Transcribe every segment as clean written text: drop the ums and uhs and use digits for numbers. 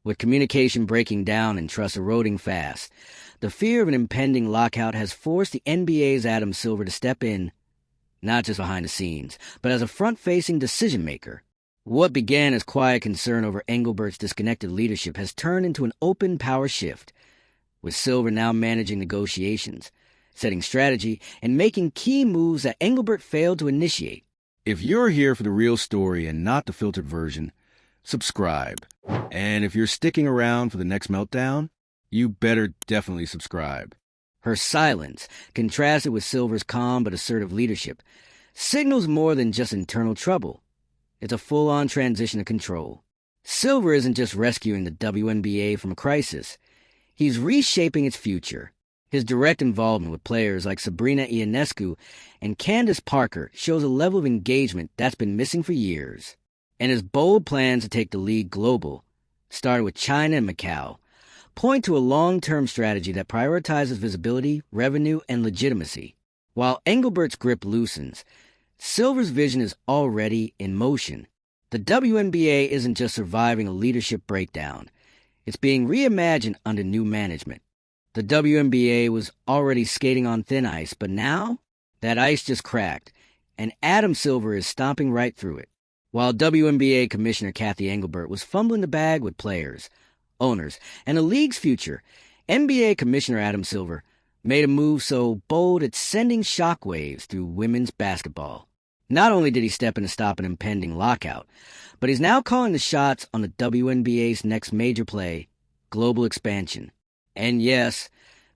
With communication breaking down and trust eroding fast, the fear of an impending lockout has forced the NBA's Adam Silver to step in, not just behind the scenes, but as a front-facing decision-maker. What began as quiet concern over Engelbert's disconnected leadership has turned into an open power shift, with Silver now managing negotiations, setting strategy, and making key moves that Engelbert failed to initiate. If you're here for the real story and not the filtered version, subscribe. And if you're sticking around for the next meltdown, you better definitely subscribe. Her silence, contrasted with Silver's calm but assertive leadership, signals more than just internal trouble. It's a full-on transition of control. Silver isn't just rescuing the WNBA from a crisis. He's reshaping its future. His direct involvement with players like Sabrina Ionescu and Candace Parker shows a level of engagement that's been missing for years. And his bold plans to take the league global, starting with China and Macau, point to a long-term strategy that prioritizes visibility, revenue, and legitimacy. While Engelbert's grip loosens, Silver's vision is already in motion. The WNBA isn't just surviving a leadership breakdown. It's being reimagined under new management. The WNBA was already skating on thin ice, but now that ice just cracked, and Adam Silver is stomping right through it. While WNBA Commissioner Kathy Engelbert was fumbling the bag with players, owners, and the league's future, NBA Commissioner Adam Silver made a move so bold it's sending shockwaves through women's basketball. Not only did he step in to stop an impending lockout, but he's now calling the shots on the WNBA's next major play, global expansion. And yes,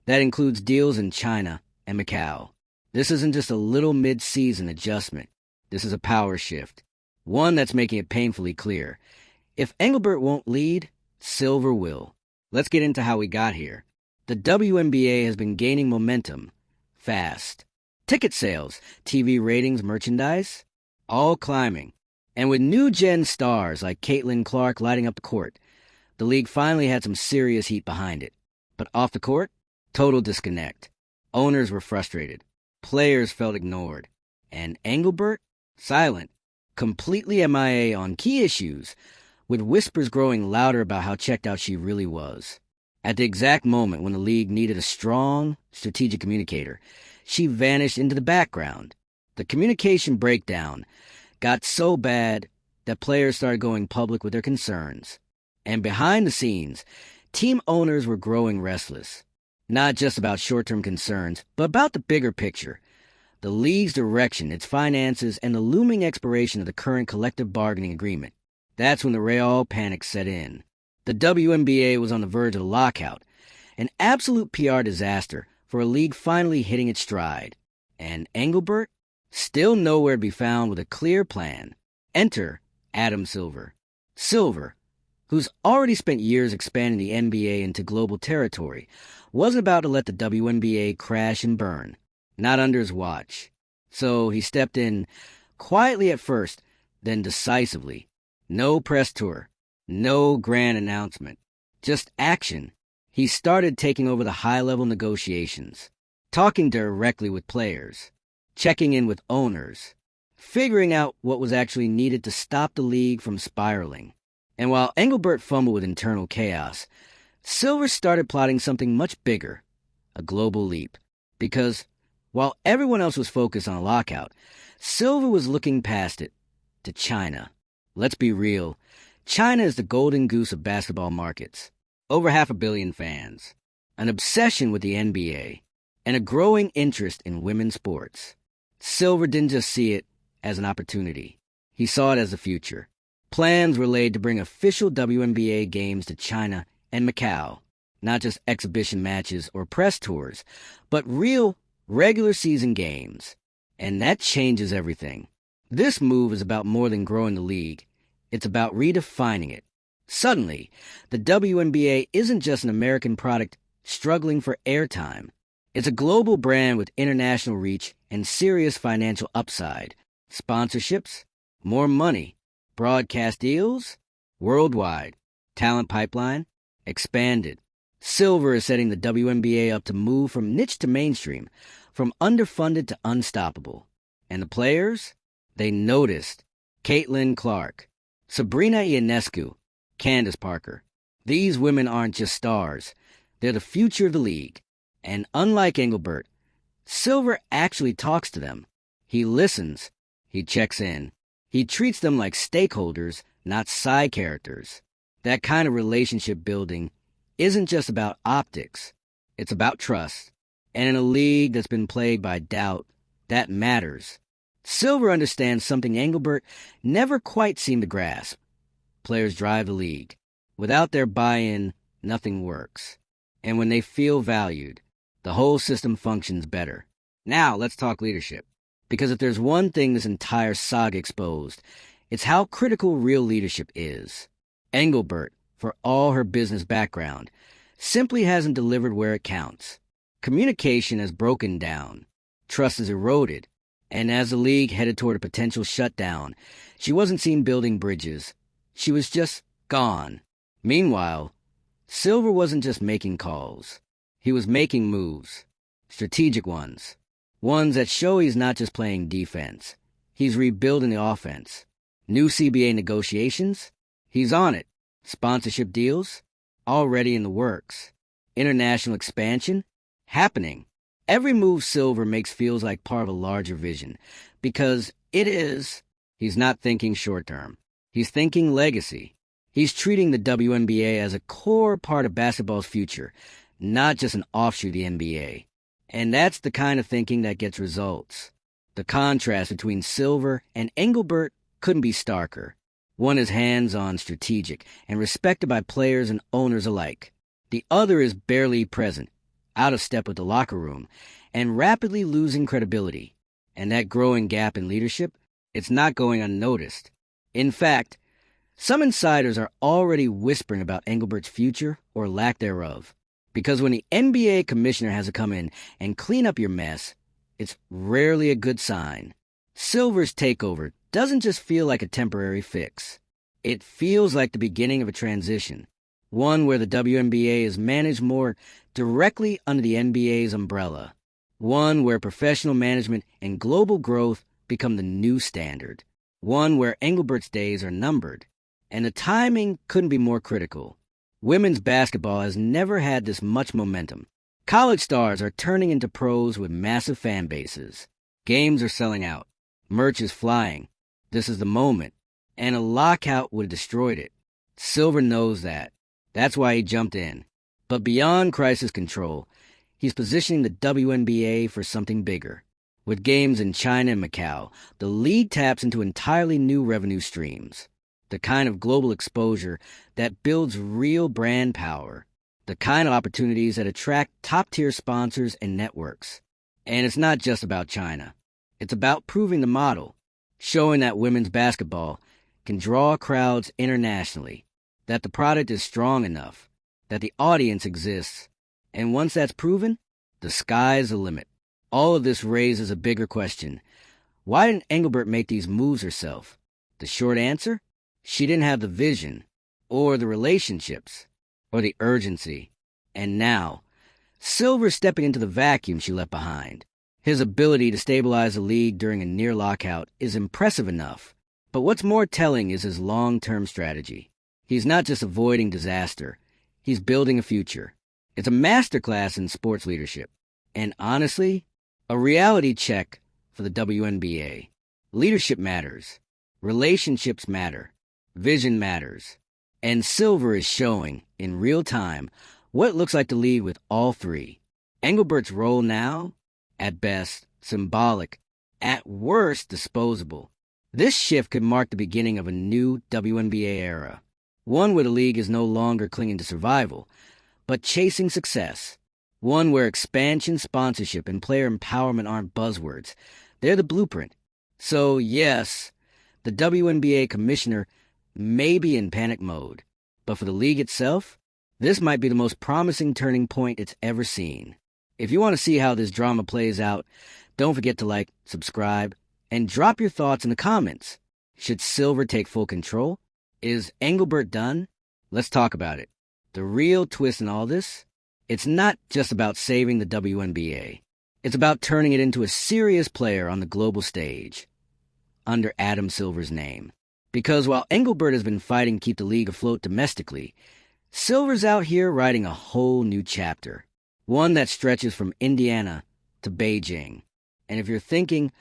that includes deals in China and Macau. This isn't just a little mid-season adjustment. This is a power shift, one that's making it painfully clear. If Engelbert won't lead, Silver will. Let's get into how we got here. The WNBA has been gaining momentum fast. Ticket sales, TV ratings, merchandise, all climbing. And with new-gen stars like Caitlin Clark lighting up the court, the league finally had some serious heat behind it. But off the court, total disconnect. Owners were frustrated. Players felt ignored. And Engelbert? Silent. Completely MIA on key issues, with whispers growing louder about how checked out she really was. At the exact moment when the league needed a strong, strategic communicator, she vanished into the background. The communication breakdown got so bad that players started going public with their concerns. And behind the scenes, team owners were growing restless. Not just about short-term concerns, but about the bigger picture. The league's direction, its finances, and the looming expiration of the current collective bargaining agreement. That's when the real panic set in. The WNBA was on the verge of a lockout, an absolute PR disaster for a league finally hitting its stride. And Engelbert? Still nowhere to be found with a clear plan. Enter Adam Silver. Silver, who's already spent years expanding the NBA into global territory, wasn't about to let the WNBA crash and burn. Not under his watch. So he stepped in quietly at first, then decisively. No press tour. No grand announcement. Just action. He started taking over the high-level negotiations, talking directly with players, checking in with owners, figuring out what was actually needed to stop the league from spiraling. And while Engelbert fumbled with internal chaos, Silver started plotting something much bigger, a global leap. Because while everyone else was focused on a lockout, Silver was looking past it to China. Let's be real. China is the golden goose of basketball markets. Over 500 million fans, an obsession with the NBA, and a growing interest in women's sports. Silver didn't just see it as an opportunity. He saw it as the future. Plans were laid to bring official WNBA games to China and Macau. Not just exhibition matches or press tours, but real regular season games. And that changes everything. This move is about more than growing the league. It's about redefining it. Suddenly, the WNBA isn't just an American product struggling for airtime. It's a global brand with international reach and serious financial upside. Sponsorships, more money, broadcast deals, worldwide. Talent pipeline, expanded. Silver is setting the WNBA up to move from niche to mainstream, from underfunded to unstoppable. And the players? They noticed. Caitlin Clark, Sabrina Ionescu, Candace Parker. These women aren't just stars. They're the future of the league. And unlike Engelbert, Silver actually talks to them. He listens. He checks in. He treats them like stakeholders, not side characters. That kind of relationship building isn't just about optics. It's about trust. And in a league that's been plagued by doubt, that matters. Silver understands something Engelbert never quite seemed to grasp. Players drive the league. Without their buy-in, nothing works. And when they feel valued, the whole system functions better. Now, let's talk leadership. Because if there's one thing this entire saga exposed, it's how critical real leadership is. Engelbert, for all her business background, simply hasn't delivered where it counts. Communication has broken down. Trust is eroded. And as the league headed toward a potential shutdown, she wasn't seen building bridges. She was just gone. Meanwhile, Silver wasn't just making calls. He was making moves. Strategic ones. Ones that show he's not just playing defense. He's rebuilding the offense. New CBA negotiations? He's on it. Sponsorship deals? Already in the works. International expansion? Happening. Every move Silver makes feels like part of a larger vision. Because it is. He's not thinking short-term. He's thinking legacy. He's treating the WNBA as a core part of basketball's future, not just an offshoot of the NBA. And that's the kind of thinking that gets results. The contrast between Silver and Engelbert couldn't be starker. One is hands-on, strategic, and respected by players and owners alike. The other is barely present, out of step with the locker room, and rapidly losing credibility. And that growing gap in leadership, it's not going unnoticed. In fact, some insiders are already whispering about Engelbert's future or lack thereof. Because when the NBA commissioner has to come in and clean up your mess, it's rarely a good sign. Silver's takeover doesn't just feel like a temporary fix. It feels like the beginning of a transition, one where the WNBA is managed more directly under the NBA's umbrella, one where professional management and global growth become the new standard, one where Engelbert's days are numbered. And the timing couldn't be more critical. Women's basketball has never had this much momentum. College stars are turning into pros with massive fan bases. Games are selling out. Merch is flying. This is the moment. And a lockout would have destroyed it. Silver knows that. That's why he jumped in. But beyond crisis control, he's positioning the WNBA for something bigger. With games in China and Macau, the league taps into entirely new revenue streams. The kind of global exposure that builds real brand power. The kind of opportunities that attract top-tier sponsors and networks. And it's not just about China. It's about proving the model, showing that women's basketball can draw crowds internationally, that the product is strong enough, that the audience exists. And once that's proven, the sky's the limit. All of this raises a bigger question. Why didn't Engelbert make these moves herself? The short answer? She didn't have the vision, or the relationships, or the urgency. And now, Silver's stepping into the vacuum she left behind. His ability to stabilize the league during a near lockout is impressive enough. But what's more telling is his long-term strategy. He's not just avoiding disaster. He's building a future. It's a masterclass in sports leadership. And honestly, a reality check for the WNBA. Leadership matters. Relationships matter. Vision matters. And Silver is showing, in real time, what it looks like to lead with all three. Engelbert's role now, at best, symbolic, at worst, disposable. This shift could mark the beginning of a new WNBA era. One where the league is no longer clinging to survival, but chasing success. One where expansion, sponsorship, and player empowerment aren't buzzwords. They're the blueprint. So, yes, the WNBA commissioner may be in panic mode, but for the league itself, this might be the most promising turning point it's ever seen. If you want to see how this drama plays out, don't forget to like, subscribe, and drop your thoughts in the comments. Should Silver take full control? Is Engelbert done? Let's talk about it. The real twist in all this? It's not just about saving the WNBA. It's about turning it into a serious player on the global stage, under Adam Silver's name. Because while Engelbert has been fighting to keep the league afloat domestically, Silver's out here writing a whole new chapter, one that stretches from Indiana to Beijing. And if you're thinking,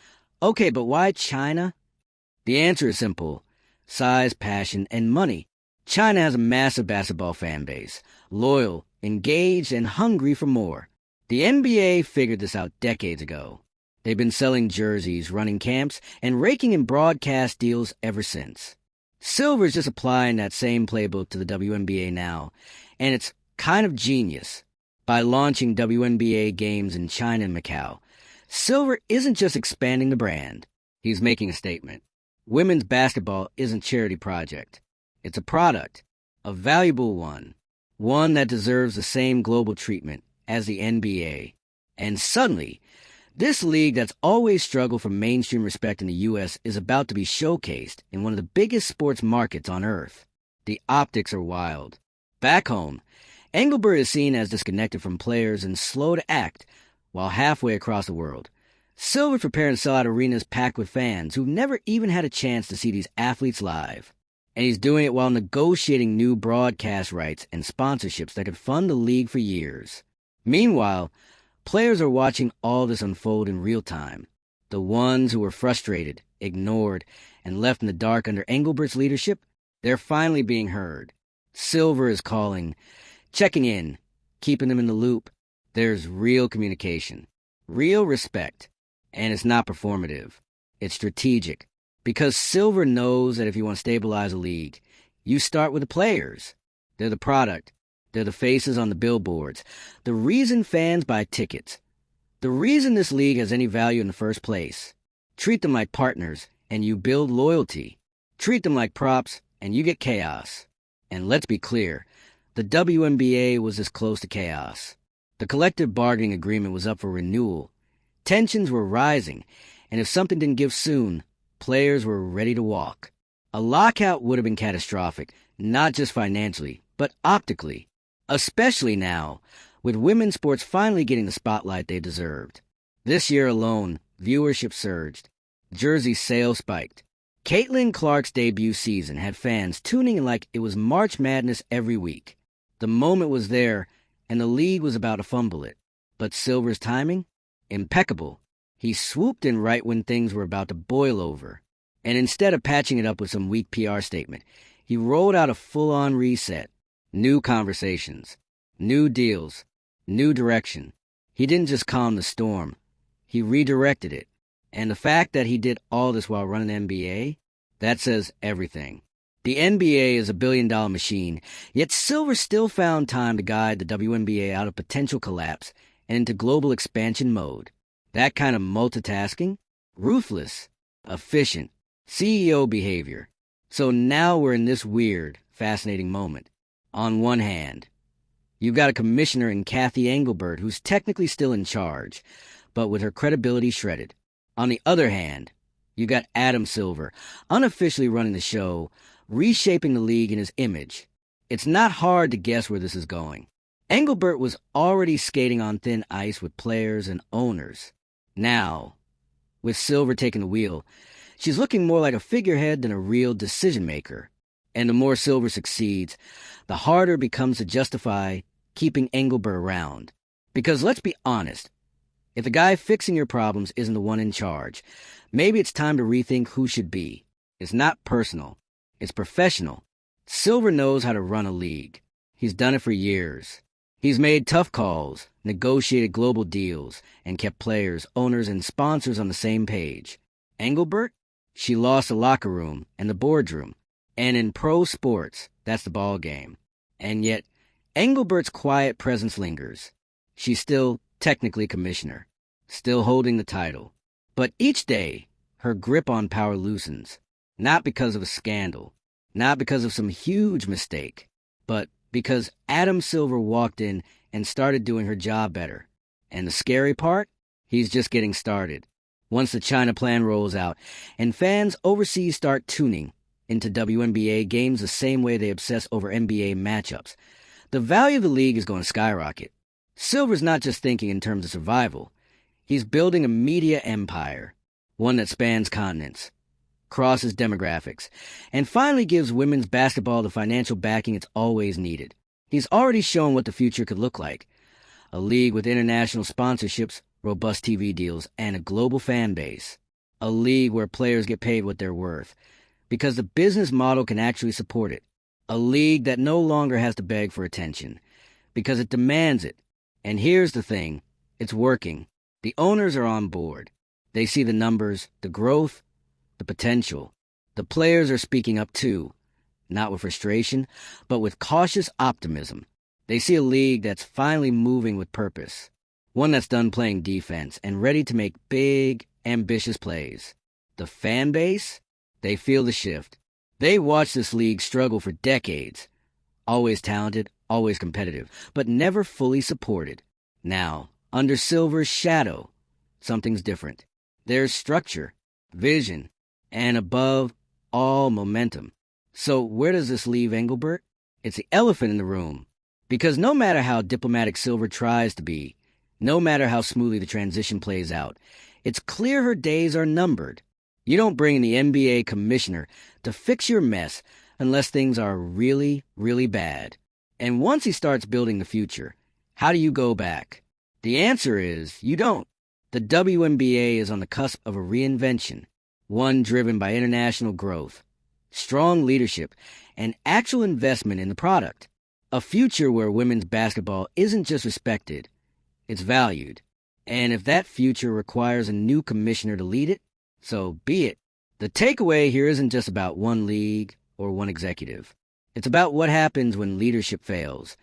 okay, but why China? The answer is simple: size, passion, and money. China has a massive basketball fan base, loyal, engaged, and hungry for more. The NBA figured this out decades ago. They've been selling jerseys, running camps, and raking in broadcast deals ever since. Silver's just applying that same playbook to the WNBA now, and it's kind of genius. By launching WNBA games in China and Macau, Silver isn't just expanding the brand. He's making a statement. Women's basketball isn't a charity project. It's a product, a valuable one that deserves the same global treatment as the NBA. And suddenly, this league that's always struggled for mainstream respect in the U.S. is about to be showcased in one of the biggest sports markets on earth. The optics are wild. Back home, Engelbert is seen as disconnected from players and slow to act, while halfway across the world, Silver's preparing to sell out arenas packed with fans who've never even had a chance to see these athletes live. And he's doing it while negotiating new broadcast rights and sponsorships that could fund the league for years. Meanwhile, players are watching all this unfold in real time. The ones who were frustrated, ignored, and left in the dark under Engelbert's leadership, they're finally being heard. Silver is calling, checking in, keeping them in the loop. There's real communication, real respect, and it's not performative. It's strategic. Because Silver knows that if you want to stabilize a league, you start with the players. They're the product. They're the faces on the billboards. The reason fans buy tickets. The reason this league has any value in the first place. Treat them like partners, and you build loyalty. Treat them like props, and you get chaos. And let's be clear, the WNBA was this close to chaos. The collective bargaining agreement was up for renewal. Tensions were rising, and if something didn't give soon, players were ready to walk. A lockout would have been catastrophic, not just financially, but optically. Especially now, with women's sports finally getting the spotlight they deserved. This year alone, viewership surged. Jersey sales spiked. Caitlin Clark's debut season had fans tuning in like it was March Madness every week. The moment was there, and the league was about to fumble it. But Silver's timing? Impeccable. He swooped in right when things were about to boil over. And instead of patching it up with some weak PR statement, he rolled out a full-on reset. New conversations, new deals, new direction. He didn't just calm the storm. He redirected it. And the fact that he did all this while running the NBA, that says everything. The NBA is a billion-dollar machine, yet Silver still found time to guide the WNBA out of potential collapse and into global expansion mode. That kind of multitasking? Ruthless, efficient, CEO behavior. So now we're in this weird, fascinating moment. On one hand, you've got a commissioner in Kathy Engelbert who's technically still in charge, but with her credibility shredded. On the other hand, you got Adam Silver, unofficially running the show, reshaping the league in his image. It's not hard to guess where this is going. Engelbert was already skating on thin ice with players and owners. Now, with Silver taking the wheel, she's looking more like a figurehead than a real decision-maker. And the more Silver succeeds, the harder it becomes to justify keeping Engelbert around. Because let's be honest, if the guy fixing your problems isn't the one in charge, maybe it's time to rethink who should be. It's not personal. It's professional. Silver knows how to run a league. He's done it for years. He's made tough calls, negotiated global deals, and kept players, owners, and sponsors on the same page. Engelbert? She lost the locker room and the boardroom. And in pro sports, that's the ball game. And yet, Engelbert's quiet presence lingers. She's still technically commissioner, still holding the title. But each day, her grip on power loosens. Not because of a scandal, not because of some huge mistake, but because Adam Silver walked in and started doing her job better. And the scary part? He's just getting started. Once the China plan rolls out and fans overseas start tuning into WNBA games the same way they obsess over NBA matchups, the value of the league is going to skyrocket. Silver's not just thinking in terms of survival. He's building a media empire, one that spans continents, crosses demographics, and finally gives women's basketball the financial backing it's always needed. He's already shown what the future could look like. A league with international sponsorships, robust TV deals, and a global fan base. A league where players get paid what they're worth, because the business model can actually support it. A league that no longer has to beg for attention, because it demands it. And here's the thing, it's working. The owners are on board. They see the numbers, the growth, the potential. The players are speaking up too, not with frustration, but with cautious optimism. They see a league that's finally moving with purpose, one that's done playing defense and ready to make big, ambitious plays. The fan base, they feel the shift. They watched this league struggle for decades. Always talented, always competitive, but never fully supported. Now, under Silver's shadow, something's different. There's structure, vision, and above all, momentum. So where does this leave Engelbert? It's the elephant in the room. Because no matter how diplomatic Silver tries to be, no matter how smoothly the transition plays out, it's clear her days are numbered. You don't bring in the NBA commissioner to fix your mess unless things are really, really bad. And once he starts building the future, how do you go back? The answer is you don't. The WNBA is on the cusp of a reinvention, one driven by international growth, strong leadership, and actual investment in the product. A future where women's basketball isn't just respected, it's valued. And if that future requires a new commissioner to lead it, so be it. The takeaway here isn't just about one league or one executive. It's about what happens when leadership fails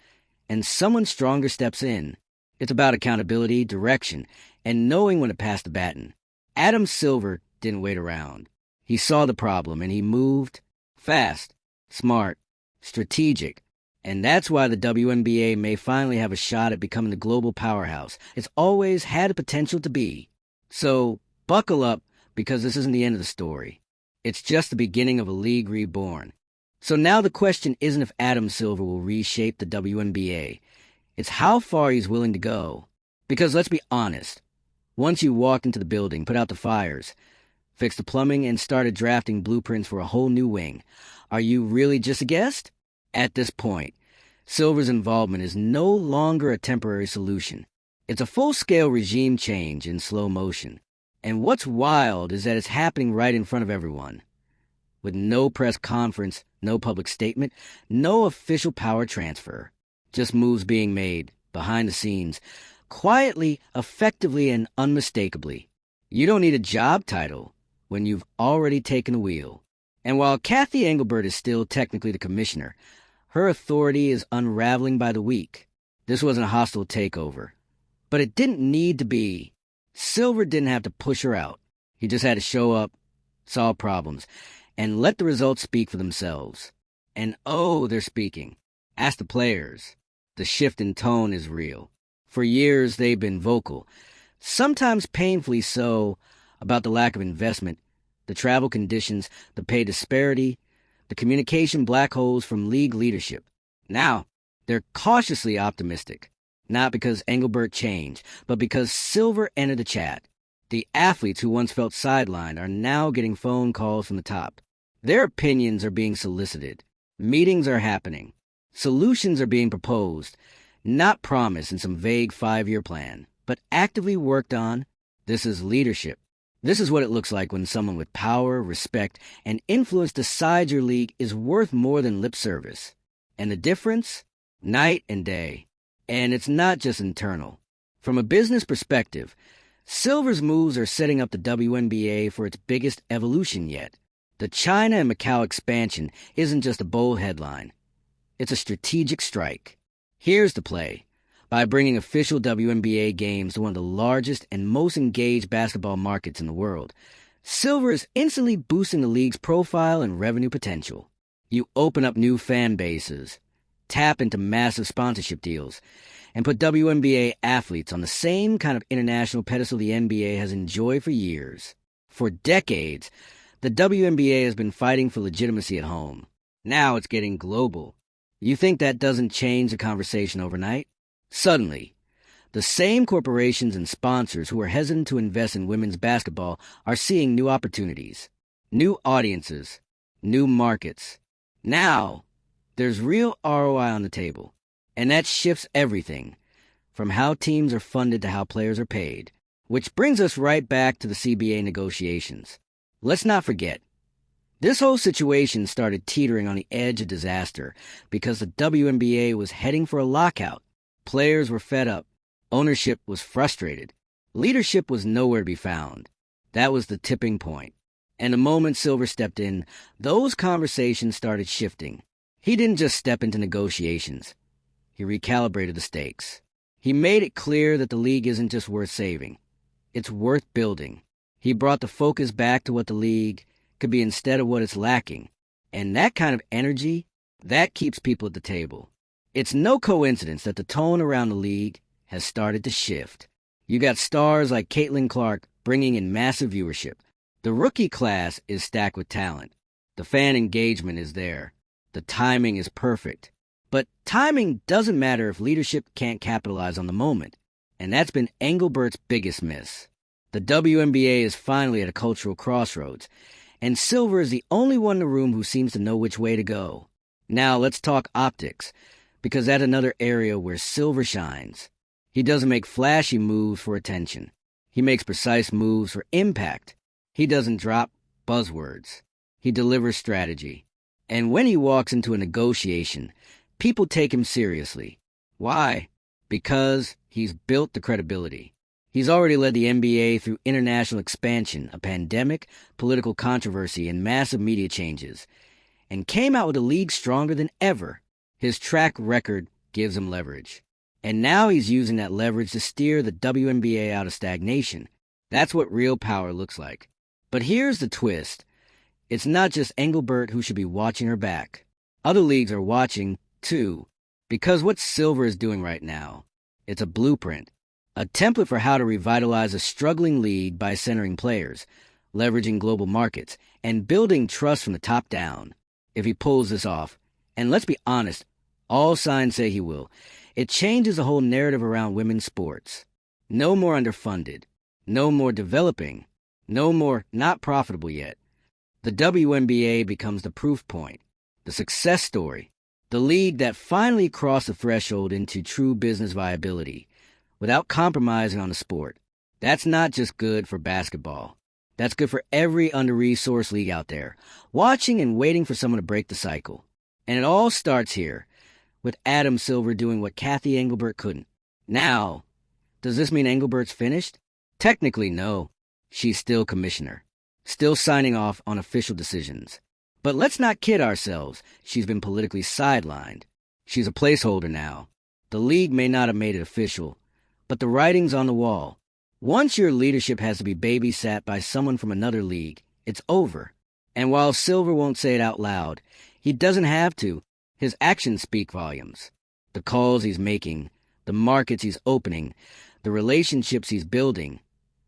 and someone stronger steps in. It's about accountability, direction, and knowing when to pass the baton. Adam Silver didn't wait around. He saw the problem and he moved fast, smart, strategic. And that's why the WNBA may finally have a shot at becoming the global powerhouse it's always had the potential to be. So buckle up, because this isn't the end of the story. It's just the beginning of a league reborn. So now the question isn't if Adam Silver will reshape the WNBA. It's how far he's willing to go. Because let's be honest, once you walked into the building, put out the fires, fixed the plumbing, and started drafting blueprints for a whole new wing, are you really just a guest? At this point, Silver's involvement is no longer a temporary solution. It's a full-scale regime change in slow motion. And what's wild is that it's happening right in front of everyone. With no press conference, no public statement, no official power transfer. Just moves being made, behind the scenes, quietly, effectively, and unmistakably. You don't need a job title when you've already taken the wheel. And while Kathy Engelbert is still technically the commissioner, her authority is unraveling by the week. This wasn't a hostile takeover. But it didn't need to be. Silver didn't have to push her out. He just had to show up, solve problems, and let the results speak for themselves. And oh, they're speaking. Ask the players. The shift in tone is real. For years, they've been vocal, sometimes painfully so, about the lack of investment, the travel conditions, the pay disparity, the communication black holes from league leadership. Now, they're cautiously optimistic, not because Engelbert changed, but because Silver entered the chat. The athletes who once felt sidelined are now getting phone calls from the top. Their opinions are being solicited. Meetings are happening. Solutions are being proposed, not promised in some vague 5-year plan, but actively worked on. This is leadership. This is what it looks like when someone with power, respect, and influence decides your league is worth more than lip service. And the difference? Night and day. And it's not just internal. From a business perspective, Silver's moves are setting up the WNBA for its biggest evolution yet. The China and Macau expansion isn't just a bold headline. It's a strategic strike. Here's the play. By bringing official WNBA games to one of the largest and most engaged basketball markets in the world, Silver is instantly boosting the league's profile and revenue potential. You open up new fan bases, tap into massive sponsorship deals, and put WNBA athletes on the same kind of international pedestal the NBA has enjoyed for years. For decades, the WNBA has been fighting for legitimacy at home. Now it's getting global. You think that doesn't change the conversation overnight? Suddenly, the same corporations and sponsors who are hesitant to invest in women's basketball are seeing new opportunities, new audiences, new markets. Now, there's real ROI on the table. And that shifts everything, from how teams are funded to how players are paid. Which brings us right back to the CBA negotiations. Let's not forget, this whole situation started teetering on the edge of disaster because the WNBA was heading for a lockout. Players were fed up. Ownership was frustrated. Leadership was nowhere to be found. That was the tipping point. And the moment Silver stepped in, those conversations started shifting. He didn't just step into negotiations. He recalibrated the stakes. He made it clear that the league isn't just worth saving. It's worth building. He brought the focus back to what the league could be instead of what it's lacking. And that kind of energy, that keeps people at the table. It's no coincidence that the tone around the league has started to shift. You got stars like Caitlin Clark bringing in massive viewership. The rookie class is stacked with talent. The fan engagement is there. The timing is perfect. But timing doesn't matter if leadership can't capitalize on the moment. And that's been Engelbert's biggest miss. The WNBA is finally at a cultural crossroads, and Silver is the only one in the room who seems to know which way to go. Now let's talk optics, because that's another area where Silver shines. He doesn't make flashy moves for attention. He makes precise moves for impact. He doesn't drop buzzwords. He delivers strategy. And when he walks into a negotiation, people take him seriously. Why? Because he's built the credibility. He's already led the NBA through international expansion, a pandemic, political controversy, and massive media changes, and came out with a league stronger than ever. His track record gives him leverage. And now he's using that leverage to steer the WNBA out of stagnation. That's what real power looks like. But here's the twist. It's not just Engelbert who should be watching her back. Other leagues are watching, too. Because what Silver is doing right now, it's a blueprint. A template for how to revitalize a struggling league by centering players, leveraging global markets, and building trust from the top down. If he pulls this off, and let's be honest, all signs say he will, it changes the whole narrative around women's sports. No more underfunded. No more developing. No more not profitable yet. The WNBA becomes the proof point, the success story, the league that finally crossed the threshold into true business viability, without compromising on the sport. That's not just good for basketball. That's good for every under-resourced league out there, watching and waiting for someone to break the cycle. And it all starts here, with Adam Silver doing what Kathy Engelbert couldn't. Now, does this mean Engelbert's finished? Technically, no. She's still commissioner, still signing off on official decisions. But let's not kid ourselves. She's been politically sidelined. She's a placeholder now. The league may not have made it official, but the writing's on the wall. Once your leadership has to be babysat by someone from another league, it's over. And while Silver won't say it out loud, he doesn't have to. His actions speak volumes. The calls he's making, the markets he's opening, the relationships he's building.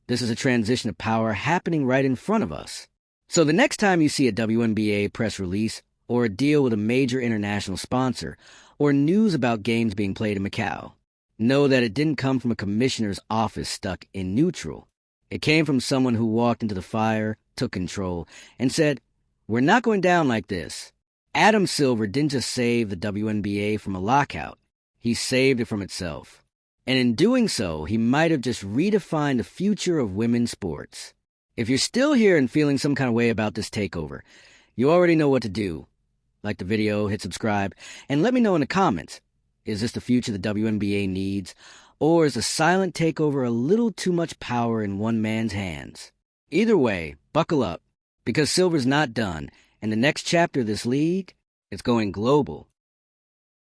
This is a transition of power happening right in front of us. So the next time you see a WNBA press release, or a deal with a major international sponsor, or news about games being played in Macau, know that it didn't come from a commissioner's office stuck in neutral. It came from someone who walked into the fire, took control, and said, "We're not going down like this." Adam Silver didn't just save the WNBA from a lockout. He saved it from itself. And in doing so, he might have just redefined the future of women's sports. If you're still here and feeling some kind of way about this takeover, you already know what to do. Like the video, hit subscribe, and let me know in the comments. Is this the future the WNBA needs? Or is the silent takeover a little too much power in one man's hands? Either way, buckle up, because Silver's not done, and the next chapter of this league is going global.